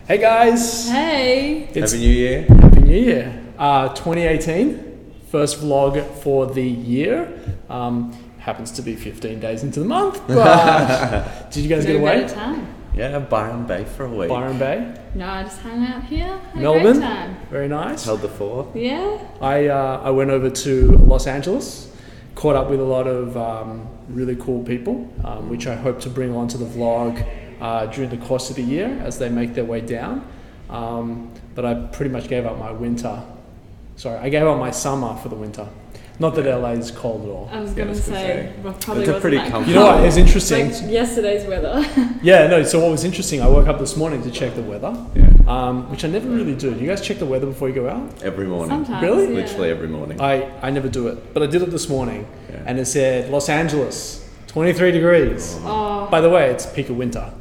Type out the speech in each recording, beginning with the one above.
Hey guys! Hey! Happy New Year. Happy New Year. 2018, first vlog for the year. Happens to be 15 days into the month, but did you guys get away? Time. Yeah, Byron Bay for a week. Byron Bay? No, I just hung out here. Had Melbourne? a great time. Very nice. Held the fort. Yeah. I went over to Los Angeles, caught up with a lot of really cool people, which I hope to bring onto the vlog during the course of the year as they make their way down. But I pretty much gave up my winter. Sorry, I gave up my summer for the winter. Not that LA is cold at all. I was going to say, well, probably it's a wasn't pretty that comfortable. You know what is interesting? Like yesterday's weather. Yeah, no, so what was interesting, I woke up this morning to check the weather, Yeah. which I never really do. Do you guys check the weather before you go out? Every morning. Sometimes. Really? Yeah. Literally every morning. I never do it, but I did it this morning, Yeah. and it said Los Angeles, 23 degrees. Oh. By the way, it's peak of winter.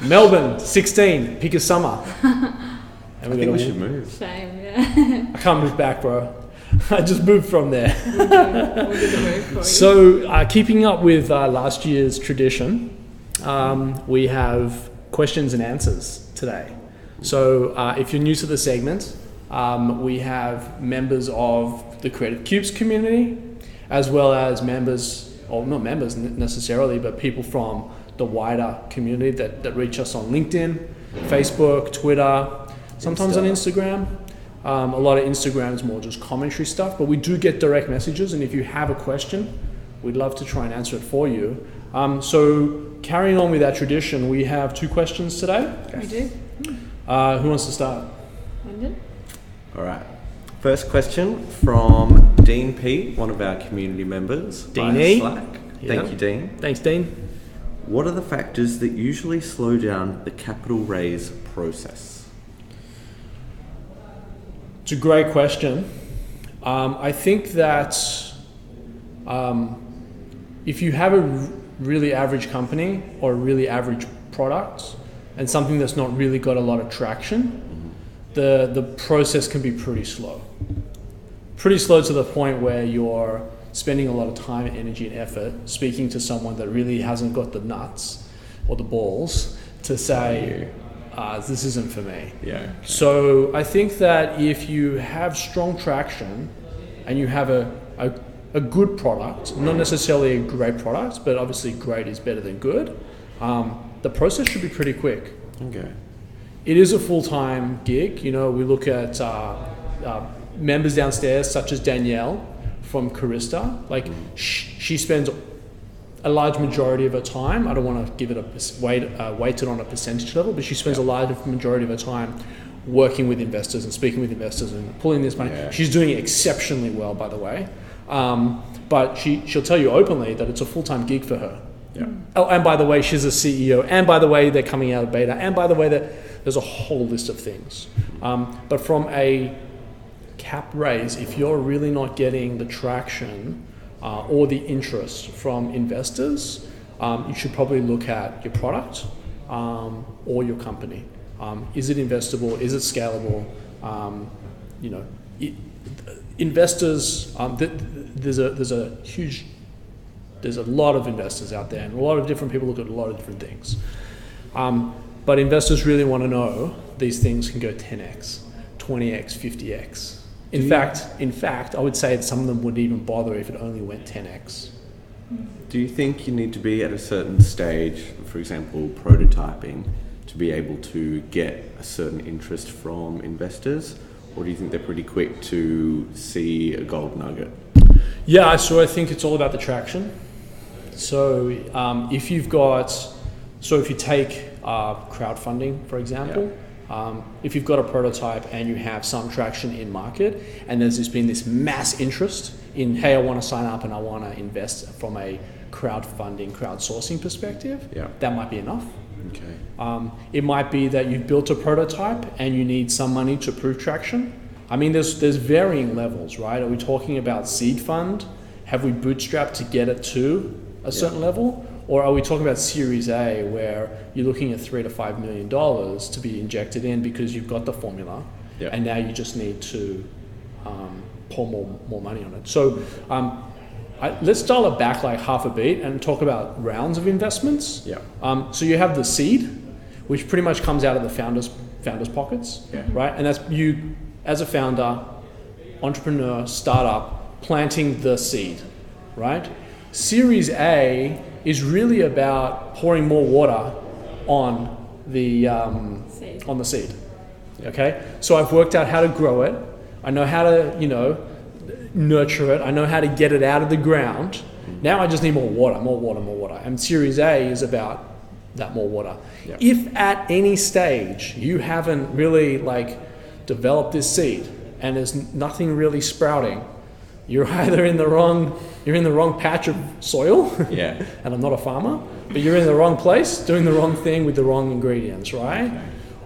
Melbourne, 16, peak of summer. And I think we should move. Shame, yeah. I can't move back, bro. I just moved from there. We'll do the move for you. So, keeping up with last year's tradition, we have questions and answers today. So, if you're new to the segment, we have members of the Creative Cubes community, as well as members, or not members necessarily, but people from the wider community that reach us on LinkedIn, Facebook, Twitter, sometimes on Instagram. A lot of Instagram is more just commentary stuff, but we do get direct messages, and if you have a question, we'd love to try and answer it for you. So carrying on with that tradition, we have 2 questions today. We do. Who wants to start? Ended. All right. First question from Dean P, one of our community members. via Deanie. Slack. Yeah. Thank you, Dean. Thanks, Dean. What are the factors that usually slow down the capital raise process? It's a great question. I think that if you have a really average company or a really average product and something that's not really got a lot of traction, the process can be pretty slow. Pretty slow to the point where you're spending a lot of time, energy, and effort speaking to someone that really hasn't got the nuts or the balls to say, this isn't for me. Yeah. So I think that if you have strong traction and you have a good product, not necessarily a great product, but obviously great is better than good, the process should be pretty quick. Okay. It is a full-time gig. You know, we look at members downstairs, such as Danielle from Carista. Like, she spends a large majority of her time, I don't want to give it weighted on a percentage level, but she spends a large majority of her time working with investors and speaking with investors and pulling this money. Yeah. She's doing it exceptionally well, by the way. But she'll tell you openly that it's a full-time gig for her. Yeah. Oh, and by the way, she's a CEO, and by the way, they're coming out of beta, and by the way, there's a whole list of things. But from a cap raise, if you're really not getting the traction or the interest from investors, you should probably look at your product or your company. Is it investable? Is it scalable? Investors. There's a lot of investors out there, and a lot of different people look at a lot of different things. But investors really want to know these things can go 10x, 20x, 50x. In fact, I would say that some of them wouldn't even bother if it only went 10x. Do you think you need to be at a certain stage, for example, prototyping, to be able to get a certain interest from investors? Or do you think they're pretty quick to see a gold nugget? Yeah, so I think it's all about the traction. So if you take crowdfunding, for example, if you've got a prototype and you have some traction in market and there's been this mass interest in, hey, I want to sign up and I want to invest from a crowdsourcing perspective, that might be enough. Okay. It might be that you've built a prototype and you need some money to prove traction. I mean, there's varying levels, right? Are we talking about seed fund? Have we bootstrapped to get it to a certain level? Or are we talking about Series A, where you're looking at $3 to $5 million to be injected in because you've got the formula, and now you just need to pour more money on it? So let's dial it back like half a beat and talk about rounds of investments. So you have the seed, which pretty much comes out of the founders' pockets, Yeah. right? And that's you as a founder, entrepreneur, startup, planting the seed, right? Series A is really about pouring more water on the seed. Okay, so I've worked out how to grow it. I know how to, nurture it. I know how to get it out of the ground. Now I just need more water. And Series A is about that more water. Yep. If at any stage you haven't really developed this seed and there's nothing really sprouting, you're either in the wrong patch of soil. Yeah. And I'm not a farmer, but you're in the wrong place, doing the wrong thing with the wrong ingredients, right? Okay.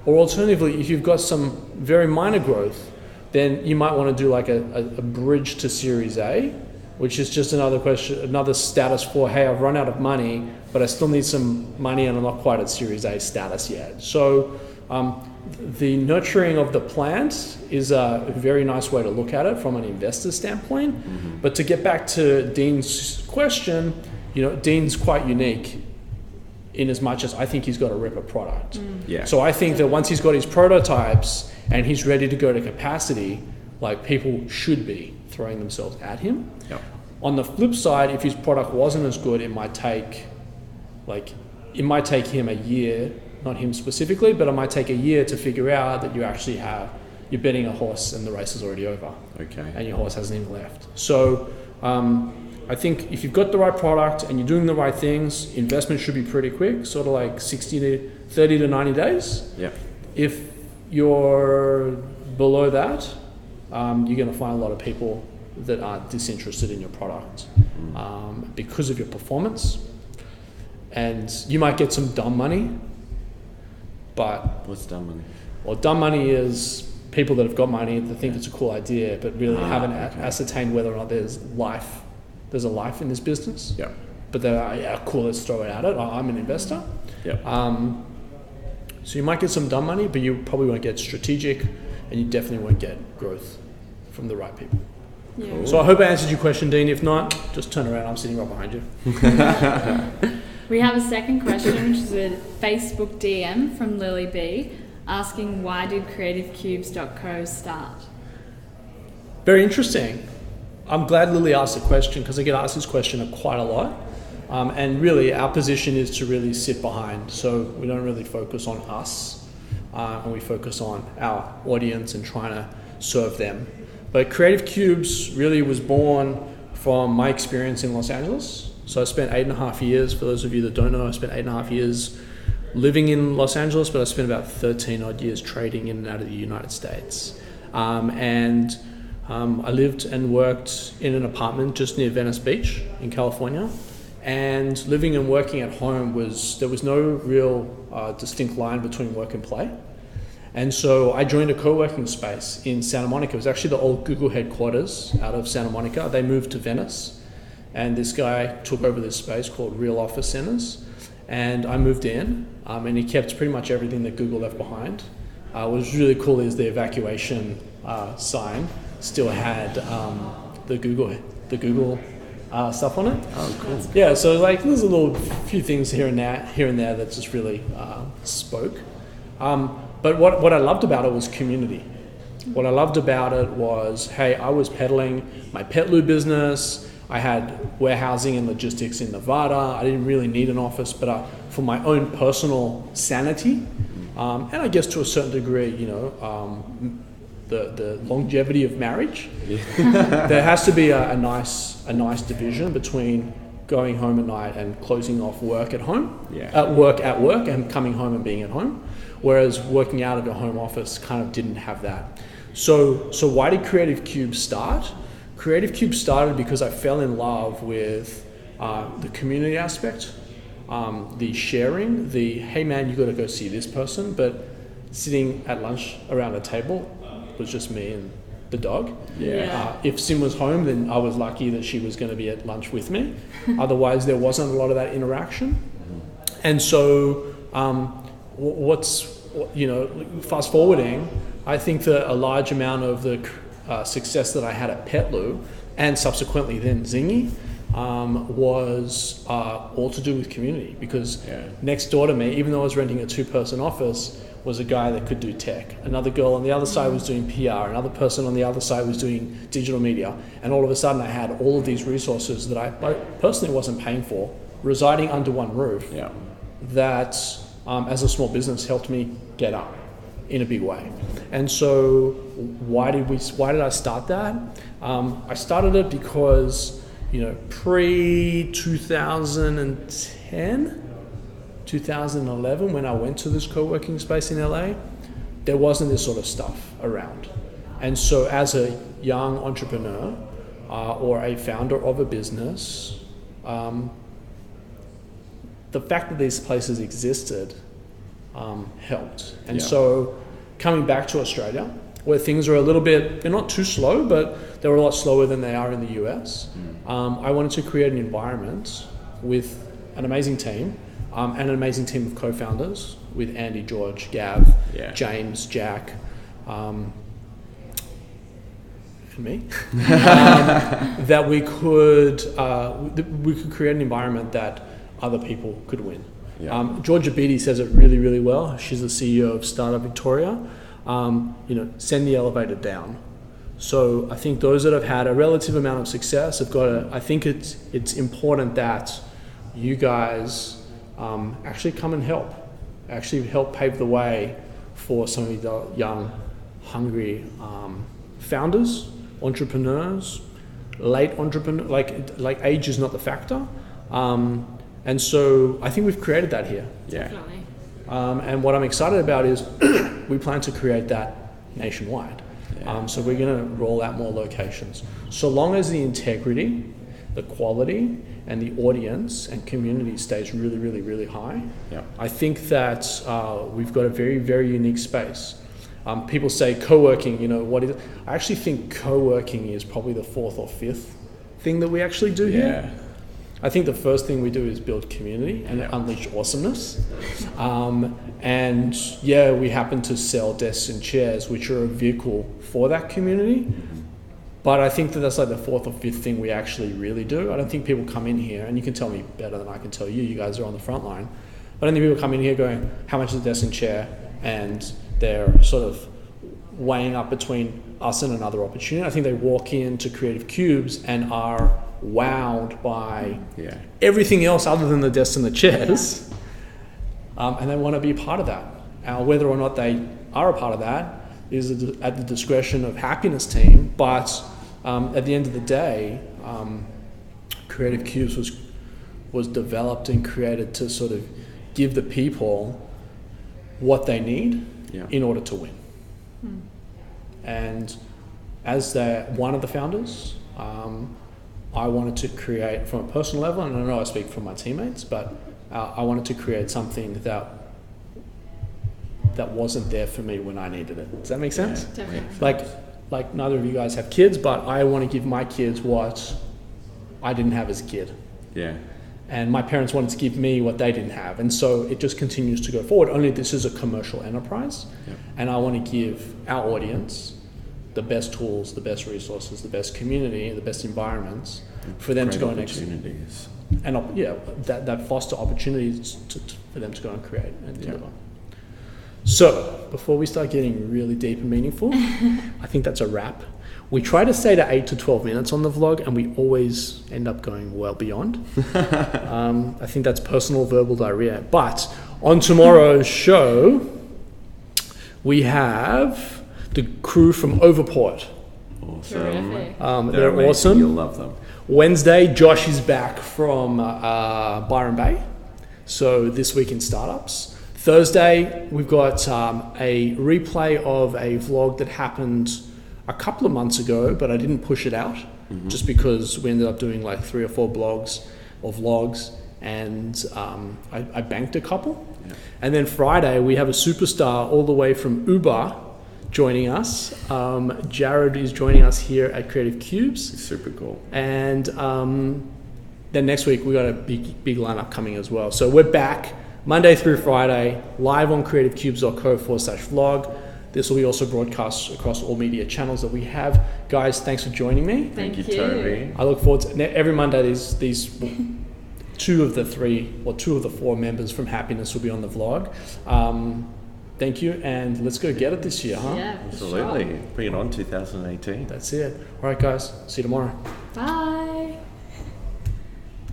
Or alternatively, if you've got some very minor growth, then you might want to do a bridge to Series A, which is just another status for, hey, I've run out of money, but I still need some money and I'm not quite at Series A status yet. So the nurturing of the plant is a very nice way to look at it from an investor standpoint. Mm-hmm. But to get back to Dean's question, Dean's quite unique in as much as I think he's got a ripper product. Yeah. So I think that once he's got his prototypes and he's ready to go to capacity, people should be throwing themselves at him. Yep. On the flip side, if his product wasn't as good, it might take him a year, not him specifically, but it might take a year to figure out that you're betting a horse and the race is already over. Okay. And your horse hasn't even left. So I think if you've got the right product and you're doing the right things, investment should be pretty quick, sort of 30 to 90 days. Yeah. If you're below that, you're going to find a lot of people that are disinterested in your product because of your performance. And you might get some dumb money, but... What's dumb money? Well, dumb money is people that have got money that think it's a cool idea, but really haven't ascertained whether or not there's a life in this business. Yeah. But they're like, yeah, cool, let's throw it at it. I'm an investor. Yeah. So you might get some dumb money, but you probably won't get strategic, and you definitely won't get growth from the right people. Yeah. Cool. So I hope I answered your question, Dean. If not, just turn around. I'm sitting right behind you. We have a second question, which is a Facebook DM from Lilly B asking, why did creativecubes.co start? Very interesting. I'm glad Lily asked the question because I get asked this question quite a lot. And really, our position is to really sit behind. So we don't really focus on us, and we focus on our audience and trying to serve them. But Creative Cubes really was born from my experience in Los Angeles. So I spent 8.5 years, for those of you that don't know, I spent 8.5 years living in Los Angeles, but I spent about 13 odd years trading in and out of the United States. I lived and worked in an apartment just near Venice Beach in California. And living and working at home there was no real distinct line between work and play. And so I joined a co-working space in Santa Monica. It was actually the old Google headquarters out of Santa Monica. They moved to Venice, and this guy took over this space called Real Office Centers. And I moved in, and he kept pretty much everything that Google left behind. What was really cool is the evacuation sign still had the Google stuff on it. Oh, cool. Yeah, so there's a few things here and there that just really spoke. But what I loved about it was community. What I loved about it was, hey, I was peddling my pet loo business. I had warehousing and logistics in Nevada. I didn't really need an office, but for my own personal sanity, and I guess to a certain degree, the longevity of marriage, there has to be a nice division between going home at night and closing off work at home, work at work, and coming home and being at home. Whereas working out of your home office kind of didn't have that. So why did Creative Cube start? Creative Cube started because I fell in love with the community aspect, the sharing, the, hey man, you got to go see this person, but sitting at lunch around a table was just me and the dog. If Sim was home, then I was lucky that she was going to be at lunch with me. Otherwise, there wasn't a lot of that interaction. And so fast forwarding, I think that a large amount of the success that I had at Petloo and subsequently then Zingy was all to do with community, because Yeah. next door to me, even though I was renting a 2-person office, was a guy that could do tech. Another girl on the other side was doing PR. Another person on the other side was doing digital media. And all of a sudden I had all of these resources that I personally wasn't paying for, residing under one roof, Yeah. that as a small business helped me get up in a big way. And so why did I start that? I started it because, pre-2010, 2011, when I went to this co-working space in LA, there wasn't this sort of stuff around. And so as a young entrepreneur or a founder of a business, the fact that these places existed helped. And so coming back to Australia, where things are a little bit, they're not too slow, but they're a lot slower than they are in the US, I wanted to create an environment with an amazing team, and an amazing team of co-founders with Andy, George, Gav, James, Jack, and me, that we could create an environment that other people could win. Yeah. Georgia Beatty says it really, really well. She's the CEO of Startup Victoria. Send the elevator down. So I think those that have had a relative amount of success have got I think it's important that you guys actually come and help pave the way for some of the young, hungry founders, entrepreneurs, late entrepreneur. Like age is not the factor, and so I think we've created that here. Yeah. Definitely. And what I'm excited about is we plan to create that nationwide. Yeah. So we're going to roll out more locations. So long as the integrity, the quality, and the audience and community stays really, really, really high, I think that we've got a very, very unique space. People say co-working, what is it? I actually think co-working is probably the 4th or 5th thing that we actually do here. I think the first thing we do is build community and unleash awesomeness. We happen to sell desks and chairs, which are a vehicle for that community. But I think that that's like the 4th or 5th thing we actually really do. I don't think people come in here, and you can tell me better than I can tell you, you guys are on the front line. But I don't think people come in here going, how much is a desk and chair? And they're sort of weighing up between us and another opportunity. I think they walk into Creative Cubes and are wowed by everything else other than the desks and the chairs, and they want to be a part of that. Whether or not they are a part of that is at the discretion of Happiness team, but at the end of the day, Creative Cubes was developed and created to sort of give the people what they need in order to win. And as one of the founders, I wanted to create, from a personal level, and I know I speak for my teammates, but I wanted to create something that wasn't there for me when I needed it. Does that make sense? Yeah, definitely. Like neither of you guys have kids, but I want to give my kids what I didn't have as a kid. Yeah. And my parents wanted to give me what they didn't have. And so it just continues to go forward. Only this is a commercial enterprise. Yeah. And I want to give our audience the best tools, the best resources, the best community, the best environments for them to go and execute. And that foster opportunities for them to go and create and deliver. So before we start getting really deep and meaningful, I think that's a wrap. We try to stay to 8 to 12 minutes on the vlog, and we always end up going well beyond. I think that's personal verbal diarrhea. But on tomorrow's show, we have the crew from Overport. Awesome. They're awesome. You'll love them. Wednesday, Josh is back from Byron Bay. So this week in startups. Thursday, we've got a replay of a vlog that happened a couple of months ago, but I didn't push it out just because we ended up doing like 3 or 4 blogs or vlogs, and I banked a couple. Yeah. And then Friday, we have a superstar all the way from Uber joining us. Jared is joining us here at Creative Cubes. It's super cool. And then next week, we got a big lineup coming as well. So we're back Monday through Friday, live on creativecubes.co/vlog. This will be also broadcast across all media channels that we have. Guys, thanks for joining me. Thank you. Toby. I look forward to every Monday. These 2 of the 3 or 2 of the 4 members from Happiness will be on the vlog. Thank you, and let's go get it this year, huh? Yeah, for Absolutely. sure. Bring it on 2018. That's it. All right, guys. See you tomorrow. Bye.